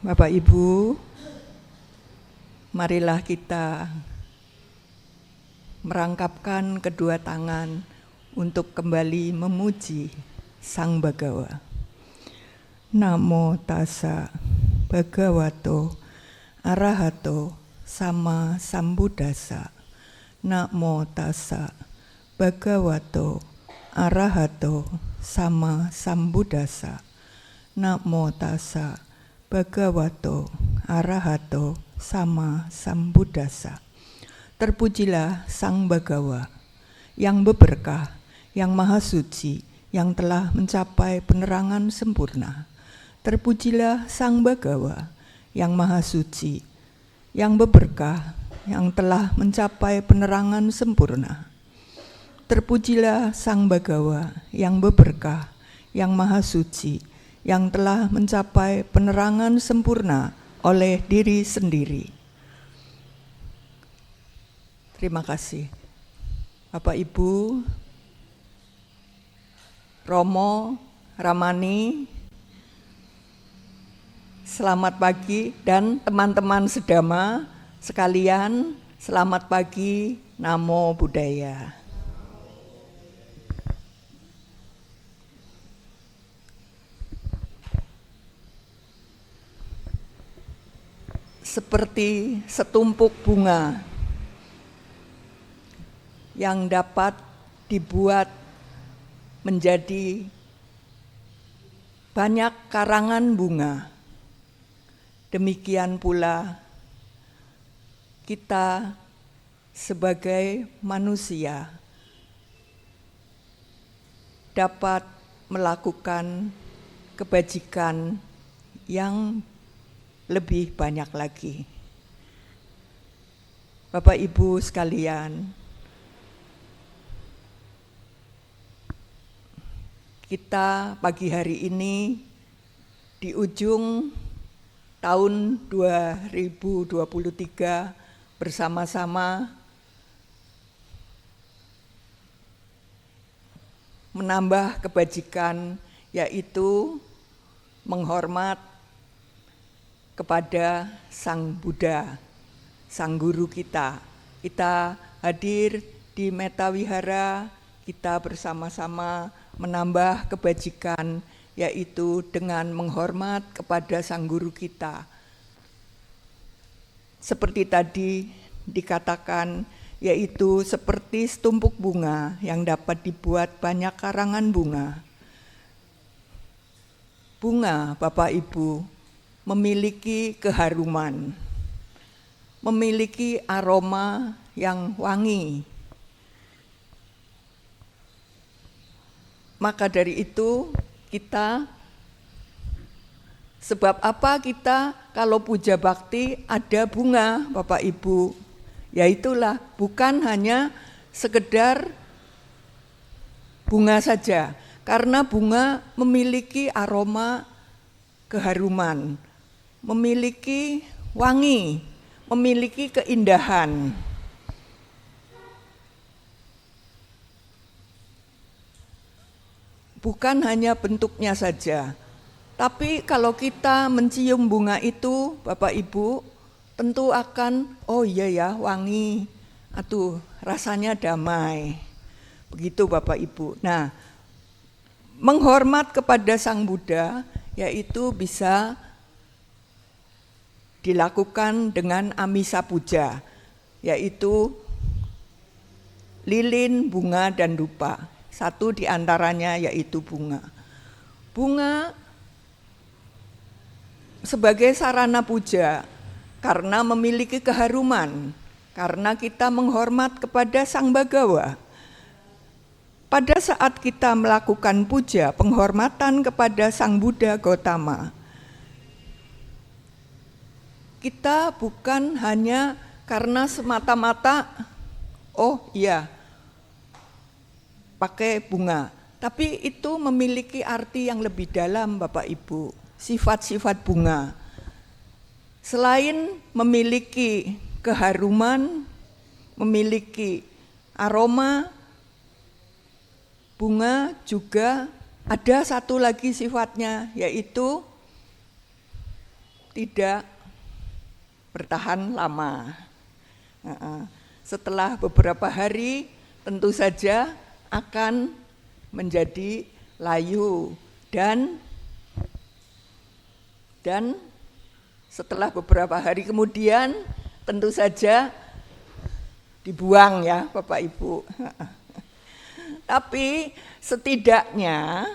Bapak Ibu, marilah kita merangkapkan kedua tangan untuk kembali memuji Sang Bagawa. Namo tassa bhagavato arahato sama sambuddhassa. Namo tassa bhagavato arahato sama sambuddhassa. Namo tassa bhagavato arahato sama sambuddhassa. Terpujilah Sang Bagawa yang berberkah, yang maha suci, yang telah mencapai penerangan sempurna. Terpujilah Sang Bagawa yang maha suci, yang berberkah, yang telah mencapai penerangan sempurna. Terpujilah Sang Bagawa yang berberkah, yang maha suci, yang telah mencapai penerangan sempurna oleh diri sendiri. Terima kasih. Bapak Ibu, Romo, Ramani, selamat pagi, dan teman-teman sedama sekalian, selamat pagi, Namo Buddhaya. Seperti setumpuk bunga yang dapat dibuat menjadi banyak karangan bunga, demikian pula kita sebagai manusia dapat melakukan kebajikan yang lebih banyak lagi. Bapak Ibu sekalian, kita pagi hari ini di ujung tahun 2023 bersama-sama menambah kebajikan, yaitu menghormat kepada Sang Buddha, Sang Guru kita. Kita hadir di Metta Wihara, kita bersama-sama menambah kebajikan, yaitu dengan menghormat kepada Sang Guru kita. Seperti tadi dikatakan, yaitu seperti setumpuk bunga yang dapat dibuat banyak karangan bunga. Bunga, Bapak Ibu, memiliki keharuman, memiliki aroma yang wangi. Maka dari itu sebab apa kita kalau puja bakti ada bunga, Bapak Ibu? Yaitulah bukan hanya sekedar bunga saja, karena bunga memiliki aroma keharuman, memiliki wangi, memiliki keindahan. Bukan hanya bentuknya saja, tapi kalau kita mencium bunga itu, Bapak Ibu, tentu akan, oh iya ya, wangi, rasanya damai. Begitu Bapak Ibu. Nah, menghormat kepada Sang Buddha, yaitu bisa dilakukan dengan amisa puja, yaitu lilin, bunga, dan dupa. Satu di antaranya yaitu bunga. Bunga sebagai sarana puja karena memiliki keharuman, karena kita menghormat kepada Sang Bagawa. Pada saat kita melakukan puja, penghormatan kepada Sang Buddha Gautama, kita bukan hanya karena semata-mata, oh iya, pakai bunga. Tapi itu memiliki arti yang lebih dalam, Bapak Ibu. Sifat-sifat bunga, selain memiliki keharuman, memiliki aroma, bunga juga ada satu lagi sifatnya, yaitu tidak bertahan lama. Setelah beberapa hari tentu saja akan menjadi layu dan setelah beberapa hari kemudian tentu saja dibuang ya Bapak Ibu. Tapi setidaknya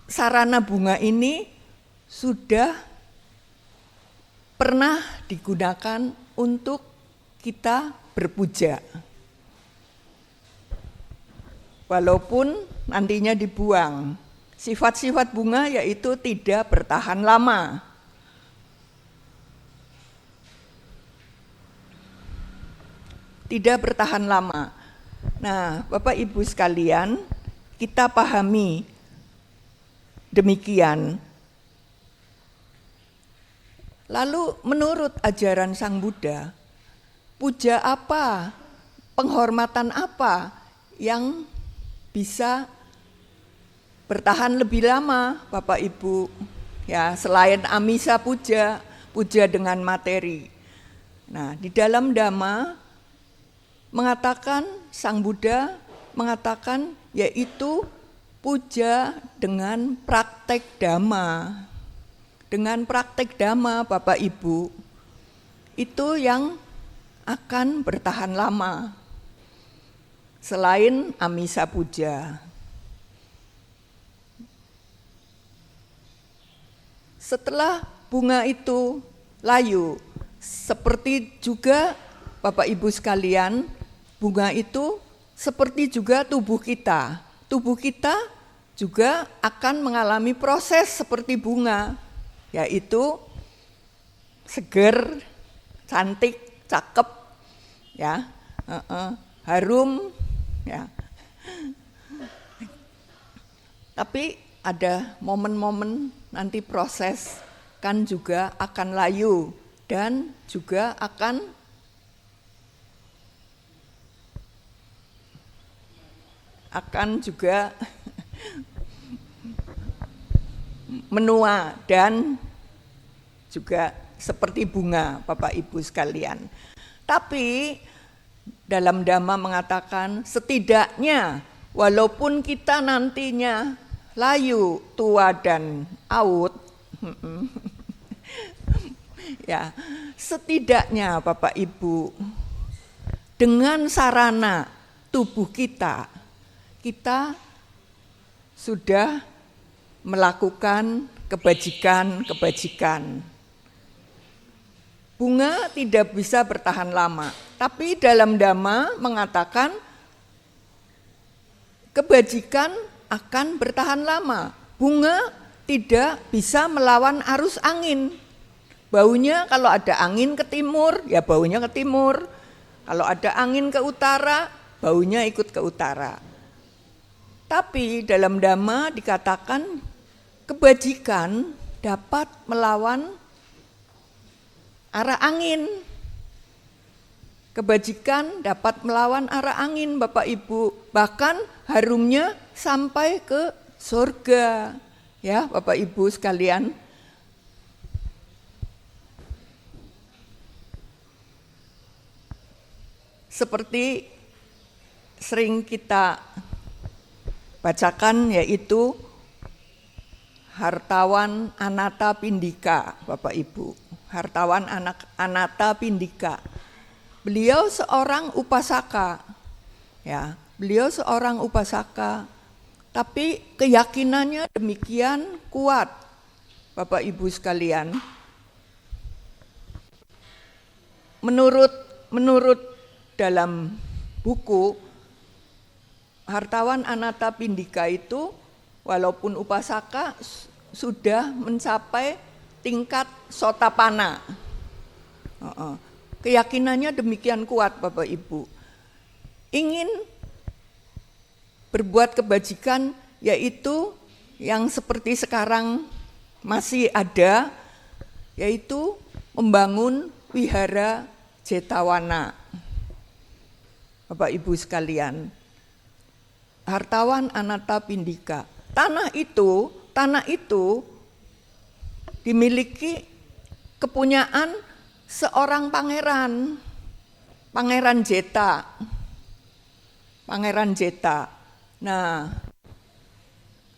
sarana bunga ini sudah pernah digunakan untuk kita berpuja. Walaupun nantinya dibuang. Sifat-sifat bunga yaitu tidak bertahan lama. Tidak bertahan lama. Nah, Bapak Ibu sekalian, kita pahami demikian. Lalu menurut ajaran Sang Buddha, puja apa, penghormatan apa yang bisa bertahan lebih lama, Bapak Ibu? Ya, selain amisa puja, puja dengan materi. Nah, di dalam Dhamma mengatakan, Sang Buddha mengatakan yaitu puja dengan praktek Dhamma. Dengan praktek Dhamma Bapak Ibu, itu yang akan bertahan lama. Selain amisa puja. Setelah bunga itu layu, seperti juga Bapak Ibu sekalian, bunga itu seperti juga tubuh kita. Tubuh kita juga akan mengalami proses seperti bunga, yaitu seger, cantik, cakep, ya, harum, ya. Tapi ada momen-momen nanti proses kan juga akan layu dan juga akan juga menua dan juga seperti bunga Bapak Ibu sekalian. Tapi dalam Dhamma mengatakan setidaknya walaupun kita nantinya layu, tua dan out, ya, setidaknya Bapak Ibu dengan sarana tubuh kita sudah melakukan kebajikan. Bunga tidak bisa bertahan lama, tapi dalam Dhamma mengatakan kebajikan akan bertahan lama. Bunga tidak bisa melawan arus angin. Baunya kalau ada angin ke timur, ya baunya ke timur. Kalau ada angin ke utara, baunya ikut ke utara. Tapi dalam Dhamma dikatakan kebajikan dapat melawan arah angin. Kebajikan dapat melawan arah angin Bapak Ibu. Bahkan harumnya sampai ke surga. Ya Bapak Ibu sekalian. Seperti sering kita bacakan yaitu Hartawan Anatta Pindika, Bapak Ibu. Hartawan Anatta Pindika. Beliau seorang upasaka. Ya, beliau seorang upasaka. Tapi keyakinannya demikian kuat, Bapak Ibu sekalian. Menurut dalam buku Hartawan Anatta Pindika itu walaupun upasaka sudah mencapai tingkat sotapana. Keyakinannya demikian kuat Bapak Ibu. Ingin berbuat kebajikan yaitu yang seperti sekarang masih ada, yaitu membangun wihara Jetawana. Bapak Ibu sekalian, Hartawan Anatta Pindika. tanah itu dimiliki kepunyaan seorang pangeran, Pangeran Jeta. Nah,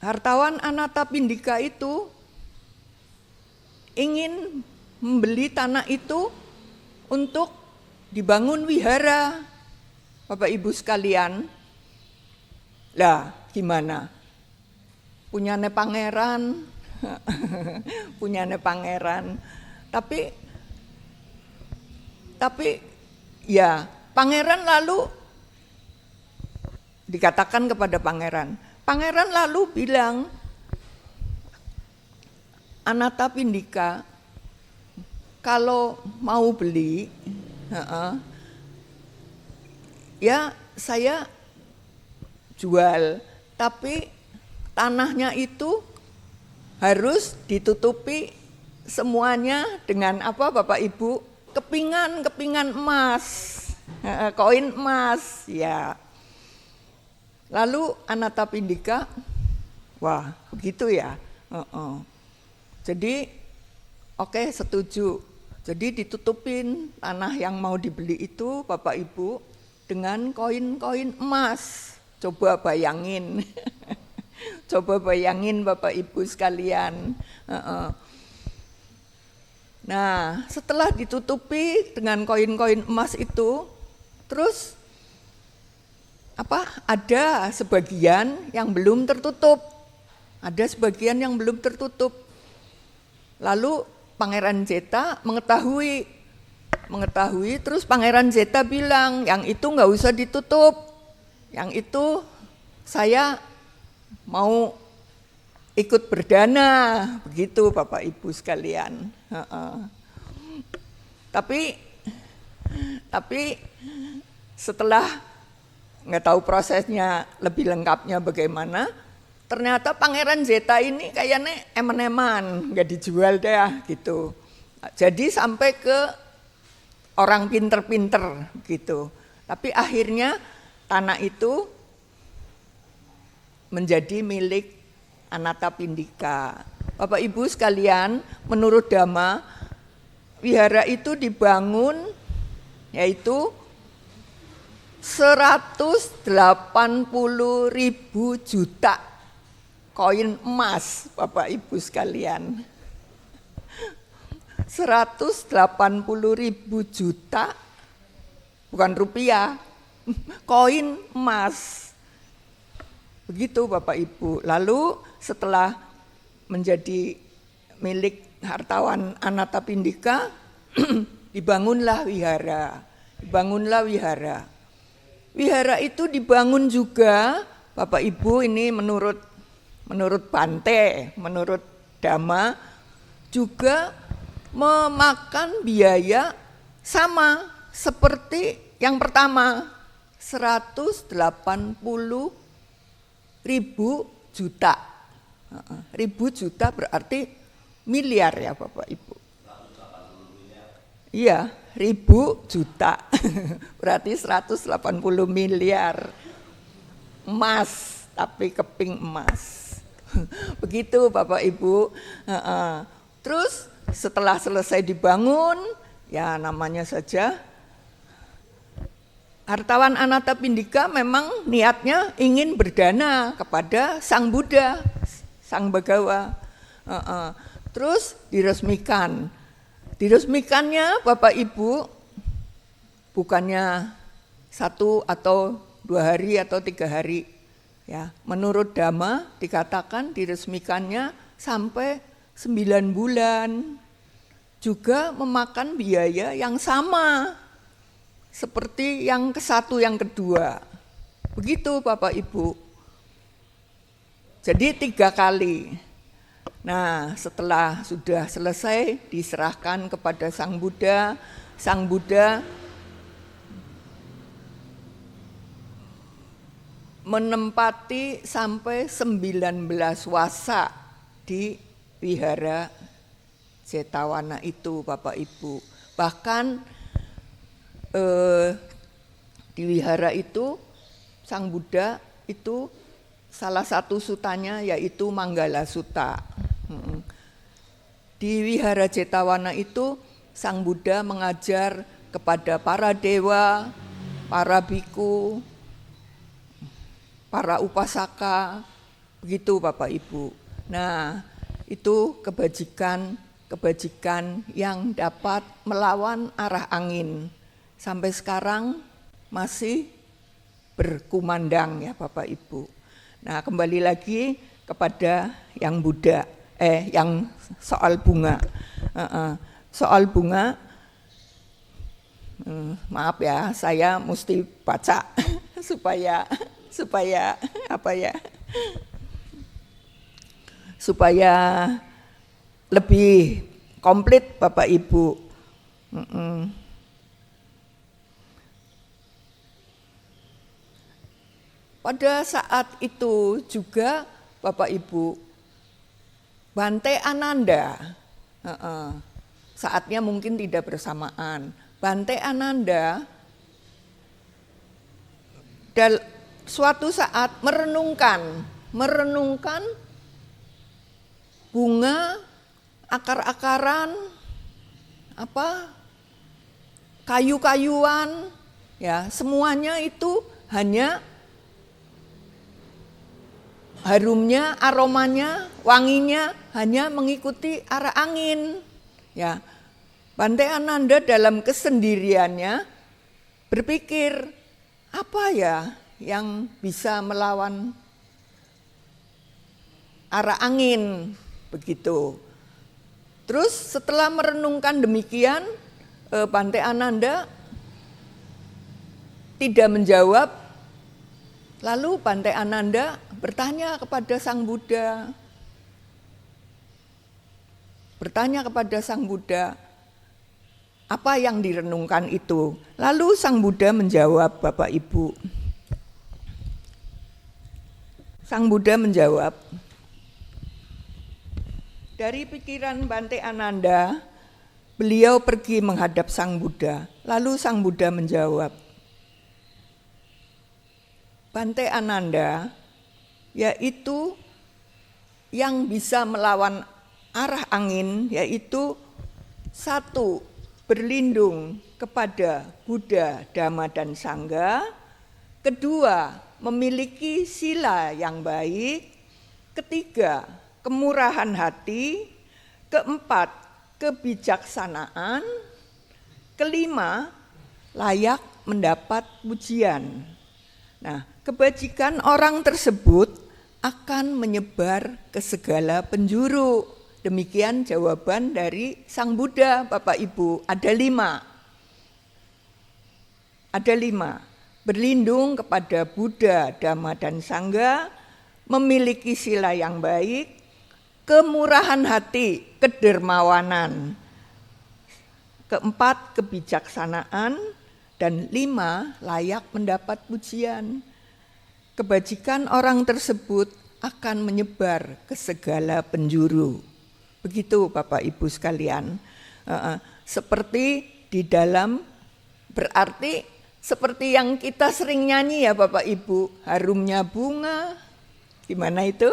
hartawan Anatapindika itu ingin membeli tanah itu untuk dibangun wihara, Bapak Ibu sekalian. Lah, gimana? Punyane pangeran, tapi ya pangeran lalu dikatakan kepada pangeran lalu bilang, Anatapindika, kalau mau beli, ya saya jual, tapi tanahnya itu harus ditutupi semuanya dengan apa Bapak Ibu? Kepingan emas, koin emas, ya. Lalu Anatapindika, wah begitu ya. Jadi oke, setuju. Jadi ditutupin tanah yang mau dibeli itu Bapak Ibu dengan koin-koin emas. Coba bayangin. Coba bayangin Bapak Ibu sekalian. Nah, setelah ditutupi dengan koin-koin emas itu, terus ada sebagian yang belum tertutup. Lalu Pangeran Jeta mengetahui, terus Pangeran Jeta bilang, yang itu nggak usah ditutup, yang itu saya mau ikut berdana, begitu Bapak Ibu sekalian. Tapi setelah nggak tahu prosesnya lebih lengkapnya bagaimana, ternyata Pangeran Jeta ini kayaknya eman-eman, nggak dijual deh gitu. Jadi sampai ke orang pinter-pinter gitu. Tapi akhirnya tanah itu menjadi milik Anatapindika. Bapak Ibu sekalian, menurut Dhamma, wihara itu dibangun yaitu 180.000 juta koin emas, Bapak Ibu sekalian. 180.000 juta, bukan rupiah, koin emas. Begitu Bapak Ibu. Lalu setelah menjadi milik hartawan Anatapindika, dibangunlah wihara. Wihara itu dibangun juga Bapak Ibu, ini menurut Bante, menurut Dhamma, juga memakan biaya sama seperti yang pertama, 180.000 juta. 1.000 juta berarti miliar ya Bapak Ibu. Iya, 1.000 juta. Berarti 180 miliar emas, tapi keping emas. Begitu Bapak Ibu. Terus setelah selesai dibangun, ya namanya saja hartawan Anatapindika memang niatnya ingin berdana kepada Sang Buddha, Sang Bhagawa. Terus diresmikannya Bapak Ibu bukannya 1 atau 2 hari atau 3 hari. Ya, menurut Dhamma dikatakan diresmikannya sampai 9 bulan. Juga memakan biaya yang sama seperti yang ke-1, yang kedua. Begitu Bapak Ibu. Jadi 3 kali. Nah, setelah sudah selesai diserahkan kepada Sang Buddha. Sang Buddha menempati sampai 19 wasa di wihara Jetawana itu Bapak Ibu. Bahkan di wihara itu Sang Buddha itu salah satu sutanya yaitu Manggala Sutta. Di Wihara Jetawana itu Sang Buddha mengajar kepada para dewa, para biku, para upasaka, begitu Bapak Ibu. Nah, itu kebajikan yang dapat melawan arah angin. Sampai sekarang masih berkumandang ya Bapak Ibu. Nah, kembali lagi kepada yang Buddha, yang soal bunga. Soal bunga, maaf ya, saya mesti baca supaya apa ya? Supaya lebih komplit Bapak Ibu. Pada saat itu juga Bapak Ibu, Bante Ananda, saatnya mungkin tidak bersamaan. Bante Ananda suatu saat merenungkan bunga, akar-akaran, kayu-kayuan, ya semuanya itu hanya harumnya, aromanya, wanginya hanya mengikuti arah angin. Ya, Bante Ananda dalam kesendiriannya berpikir, apa ya yang bisa melawan arah angin, begitu. Terus setelah merenungkan demikian, Bante Ananda tidak menjawab. Lalu Bante Ananda bertanya kepada Sang Buddha. Apa yang direnungkan itu? Lalu Sang Buddha menjawab, Bapak Ibu. Sang Buddha menjawab, dari pikiran Bante Ananda, beliau pergi menghadap Sang Buddha. Lalu Sang Buddha menjawab, Bante Ananda, yaitu yang bisa melawan arah angin, yaitu satu, berlindung kepada Buddha, Dhamma, dan Sangha. Kedua, memiliki sila yang baik. Ketiga, kemurahan hati. Keempat, kebijaksanaan. Kelima, layak mendapat pujian. Nah, kebajikan orang tersebut akan menyebar ke segala penjuru. Demikian jawaban dari Sang Buddha, Bapak Ibu. Ada lima. Berlindung kepada Buddha, Dhamma, dan Sangha, memiliki sila yang baik, kemurahan hati, kedermawanan. Keempat, kebijaksanaan. Dan 5, layak mendapat pujian. Kebajikan orang tersebut akan menyebar ke segala penjuru. Begitu Bapak Ibu sekalian. Seperti di dalam, berarti seperti yang kita sering nyanyi ya Bapak Ibu, harumnya bunga. Gimana itu?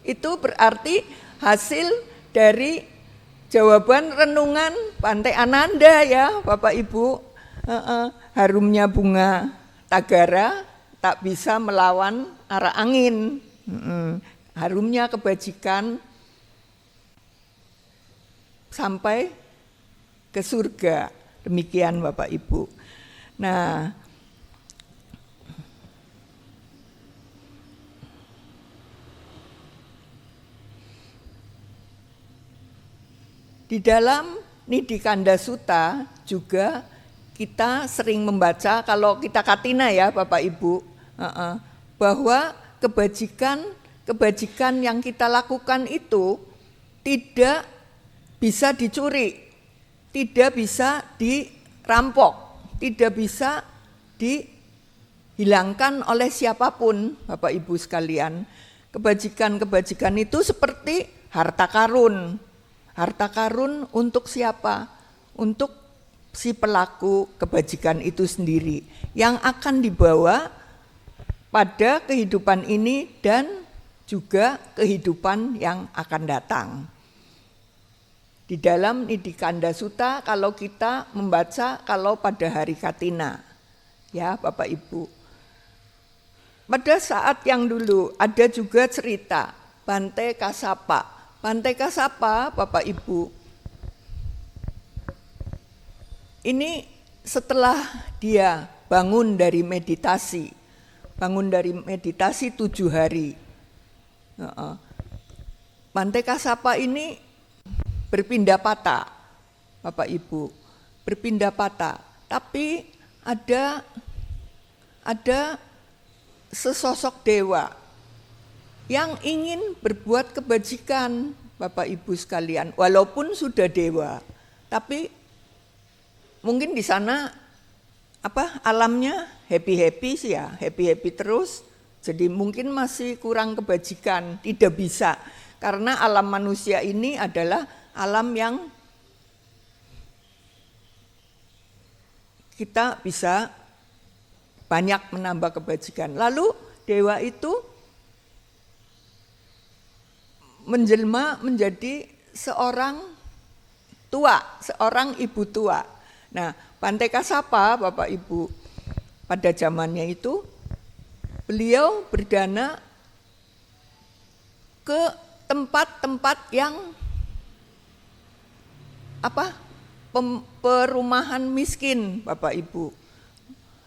Itu berarti hasil dari jawaban renungan Bante Ananda ya Bapak Ibu. Harumnya bunga tagara tak bisa melawan arah angin. Harumnya kebajikan sampai ke surga. Demikian Bapak Ibu. Nah, di dalam Nidikanda Sutta juga kita sering membaca, kalau kita katina ya Bapak Ibu, bahwa kebajikan yang kita lakukan itu tidak bisa dicuri, tidak bisa dirampok, tidak bisa dihilangkan oleh siapapun Bapak Ibu sekalian. Kebajikan-kebajikan itu seperti harta karun. Harta karun untuk siapa? Untuk si pelaku kebajikan itu sendiri, yang akan dibawa pada kehidupan ini dan juga kehidupan yang akan datang. Di dalam Nidikanda Sutta kalau kita membaca kalau pada hari Katina, ya Bapak Ibu. Pada saat yang dulu ada juga cerita Bante Kasapa. Bante Kasapa Bapak Ibu, ini setelah dia bangun dari meditasi 7 hari. Bante Kasapa ini berpindah patah, Bapak Ibu, berpindah patah. Tapi ada sesosok dewa yang ingin berbuat kebajikan, Bapak Ibu sekalian, walaupun sudah dewa, tapi mungkin di sana alamnya happy sih ya, happy terus. Jadi mungkin masih kurang kebajikan, tidak bisa. Karena alam manusia ini adalah alam yang kita bisa banyak menambah kebajikan. Lalu dewa itu menjelma menjadi seorang tua, seorang ibu tua. Nah, Bante Kasapa Bapak Ibu, pada zamannya itu beliau berdana ke tempat-tempat yang perumahan miskin, Bapak Ibu,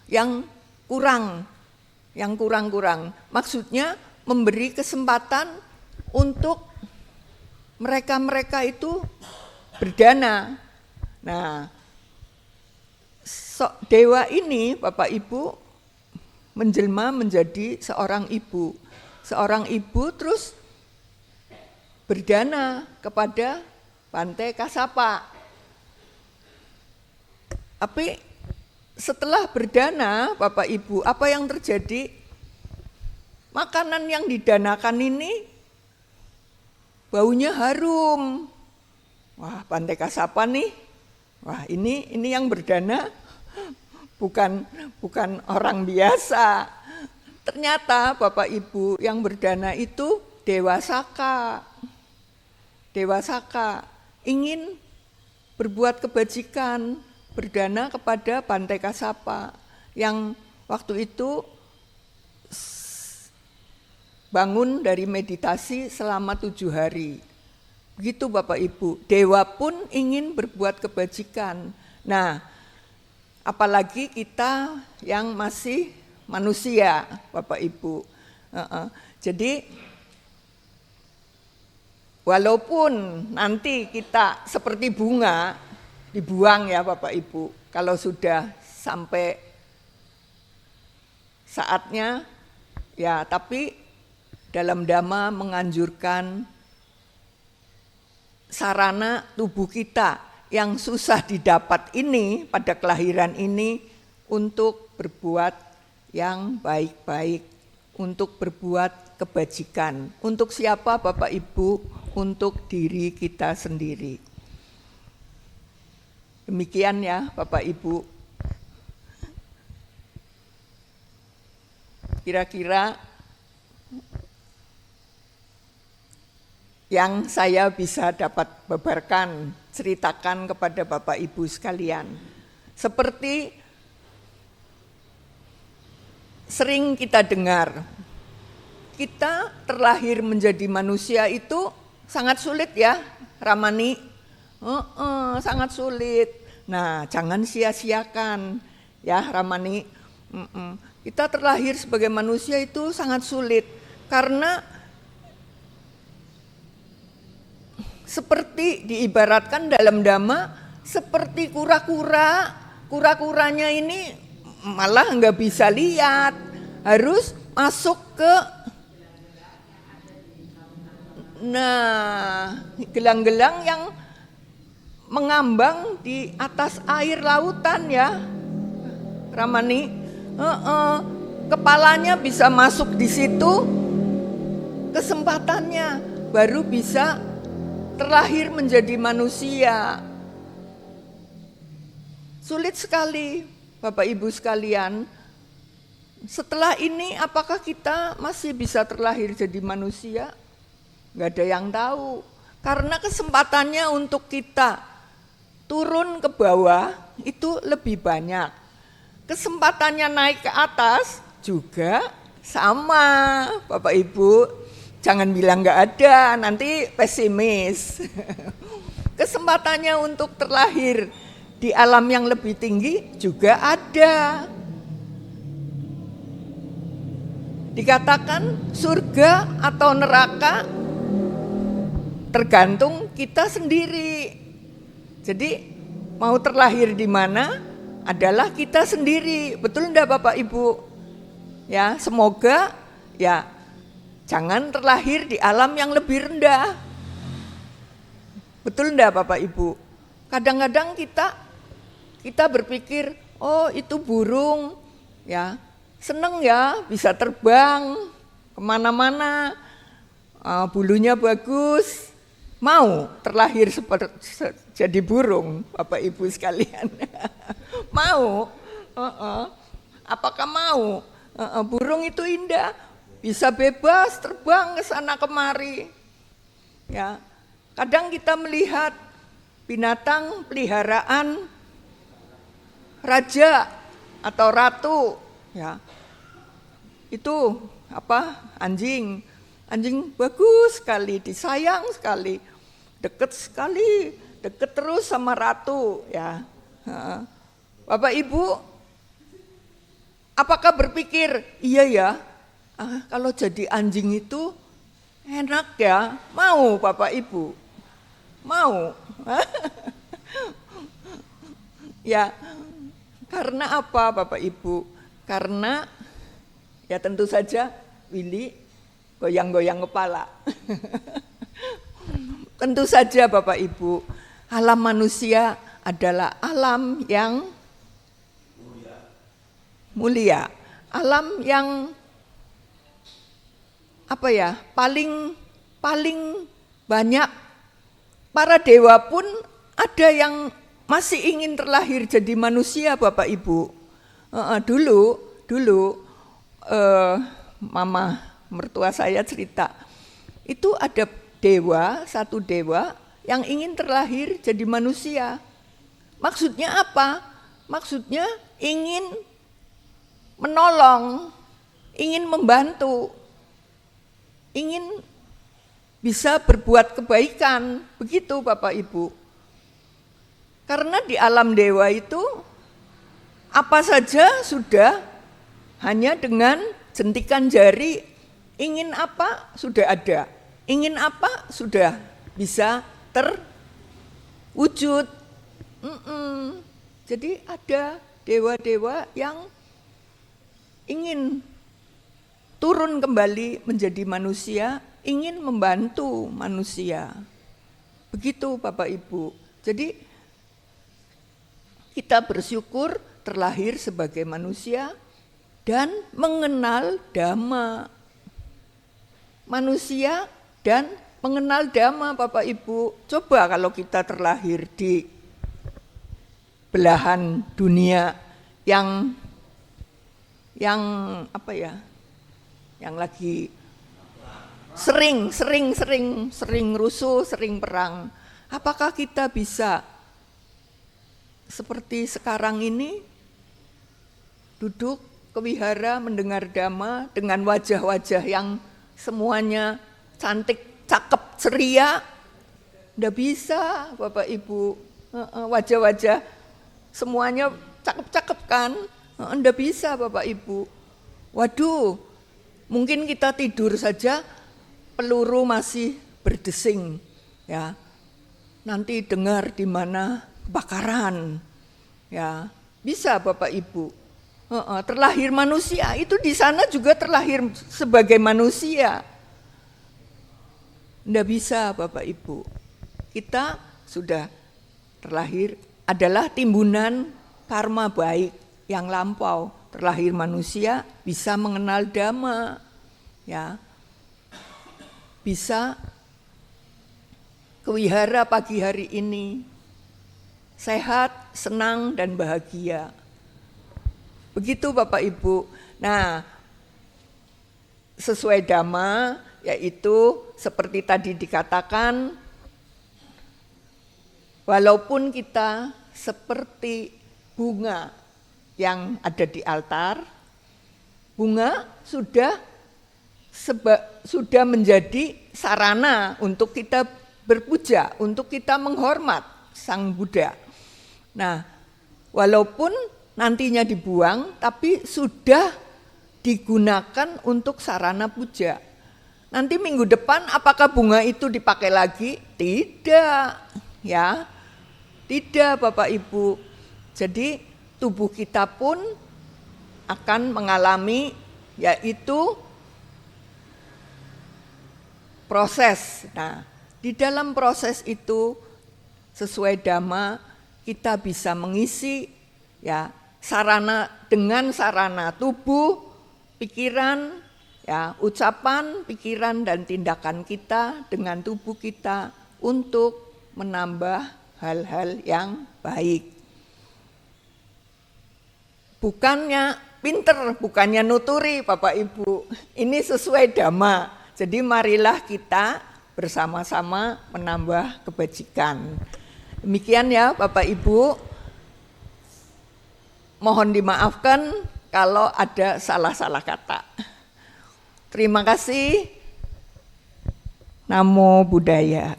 yang kurang. Maksudnya memberi kesempatan untuk mereka itu berdana. Nah, dewa ini Bapak Ibu menjelma menjadi seorang ibu terus berdana kepada Bante Kasapa. Tapi setelah berdana Bapak Ibu, apa yang terjadi? Makanan yang didanakan ini baunya harum. Wah, Bante Kasapa nih, wah ini yang berdana bukan orang biasa. Ternyata Bapak Ibu yang berdana itu Dewa Saka ingin berbuat kebajikan, berdana kepada Bante Kasapa yang waktu itu bangun dari meditasi selama 7 hari. Begitu Bapak Ibu, dewa pun ingin berbuat kebajikan. Nah, apalagi kita yang masih manusia, Bapak Ibu. Jadi walaupun nanti kita seperti bunga dibuang ya Bapak Ibu, kalau sudah sampai saatnya ya, tapi dalam Dhamma menganjurkan sarana tubuh kita yang susah didapat ini pada kelahiran ini untuk berbuat yang baik-baik, untuk berbuat kebajikan. Untuk siapa Bapak Ibu? Untuk diri kita sendiri. Demikian ya Bapak Ibu. Kira-kira yang saya bisa dapat beberkan, ceritakan kepada Bapak Ibu sekalian. Seperti sering kita dengar, kita terlahir menjadi manusia itu sangat sulit ya, Ramani. Sangat sulit. Nah, jangan sia-siakan ya, Ramani. Kita terlahir sebagai manusia itu sangat sulit karena seperti diibaratkan dalam Dhamma seperti kura-kuranya ini malah nggak bisa lihat, harus masuk ke gelang-gelang yang mengambang di atas air lautan ya, Ramani. Kepalanya bisa masuk di situ, kesempatannya baru bisa terlahir menjadi manusia. Sulit sekali Bapak Ibu sekalian. setelah ini apakah kita masih bisa terlahir jadi manusia? Nggak ada yang tahu. Karena kesempatannya untuk kita turun ke bawah itu lebih banyak. Kesempatannya naik ke atas juga sama, Bapak Ibu. Jangan bilang nggak ada, nanti pesimis. Kesempatannya untuk terlahir di alam yang lebih tinggi juga ada. Dikatakan surga atau neraka tergantung kita sendiri. Jadi mau terlahir di mana adalah kita sendiri. Betul enggak Bapak Ibu? Ya, semoga ya jangan terlahir di alam yang lebih rendah. Betul enggak Bapak Ibu? Kadang-kadang kita berpikir, oh itu burung, ya seneng ya bisa terbang kemana-mana, bulunya bagus, mau terlahir jadi burung, Bapak Ibu sekalian. Mau? Apakah mau? Burung itu indah, bisa bebas terbang ke sana kemari. Ya, kadang kita melihat binatang peliharaan raja atau ratu, ya itu anjing bagus sekali, disayang sekali, deket terus sama ratu, ya. Bapak Ibu, apakah berpikir iya ya, kalau jadi anjing itu enak ya? Mau Bapak Ibu? Mau? Ya, karena apa Bapak Ibu? Karena ya tentu saja Willy goyang-goyang kepala. Tentu saja Bapak Ibu, alam manusia adalah alam yang mulia. Alam yang paling banyak. Para dewa pun ada yang masih ingin terlahir jadi manusia Bapak Ibu. Dulu mama mertua saya cerita, itu ada satu dewa yang ingin terlahir jadi manusia. Maksudnya apa? Maksudnya ingin menolong, ingin membantu, ingin bisa berbuat kebaikan, begitu Bapak Ibu. Karena di alam dewa itu apa saja sudah hanya dengan jentikan jari, ingin apa sudah ada, ingin apa sudah bisa terwujud. Jadi ada dewa-dewa yang ingin turun kembali menjadi manusia, ingin membantu manusia. Begitu Bapak Ibu. Jadi kita bersyukur terlahir sebagai manusia dan mengenal Dhamma. Manusia dan mengenal Dhamma Bapak Ibu. Coba kalau kita terlahir di belahan dunia yang lagi sering rusuh, sering perang. Apakah kita bisa seperti sekarang ini duduk ke wihara mendengar Dhamma dengan wajah-wajah yang semuanya cantik, cakep, ceria? Nggak bisa Bapak Ibu. Wajah-wajah semuanya cakep-cakep kan? Nggak bisa Bapak Ibu. Waduh, mungkin kita tidur saja peluru masih berdesing, ya. Nanti dengar di mana kebakaran, ya. Bisa Bapak Ibu. Terlahir manusia itu di sana juga terlahir sebagai manusia. Nggak bisa Bapak Ibu. Kita sudah terlahir adalah timbunan karma baik yang lampau. Terlahir manusia bisa mengenal Dhamma, ya. Bisa kewihara pagi hari ini sehat, senang dan bahagia. Begitu Bapak Ibu. Nah, sesuai dhamma, yaitu seperti tadi dikatakan, walaupun kita seperti bunga yang ada di altar, bunga sudah menjadi sarana untuk kita berpuja, untuk kita menghormat Sang Buddha. Nah, walaupun nantinya dibuang, tapi sudah digunakan untuk sarana puja. Nanti minggu depan apakah bunga itu dipakai lagi? Tidak, ya. Tidak, Bapak Ibu. Jadi tubuh kita pun akan mengalami yaitu proses. Nah, di dalam proses itu sesuai dhamma kita bisa mengisi ya sarana dengan sarana tubuh, pikiran, ya ucapan, pikiran dan tindakan kita dengan tubuh kita untuk menambah hal-hal yang baik. Bukannya pinter, bukannya nuturi Bapak Ibu. Ini sesuai dhamma. Jadi marilah kita bersama-sama menambah kebajikan. Demikian ya Bapak Ibu. Mohon dimaafkan kalau ada salah-salah kata. Terima kasih. Namo Buddhaya.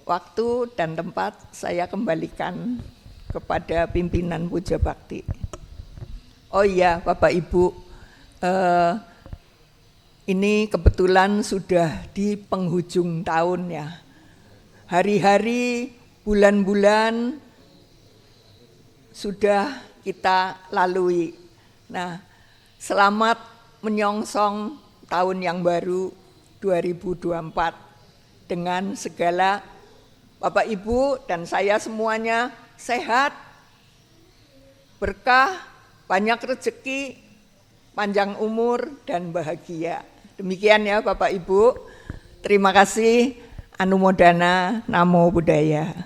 Waktu dan tempat saya kembalikan kepada pimpinan Puja Bakti. Oh iya Bapak Ibu, ini kebetulan sudah di penghujung tahun ya. Hari-hari, bulan-bulan sudah kita lalui. Nah, selamat menyongsong tahun yang baru 2024 dengan segala Bapak Ibu dan saya semuanya sehat, berkah, banyak rezeki, panjang umur dan bahagia. Demikian ya Bapak Ibu. Terima kasih. Anumodana, Namo Buddhaya.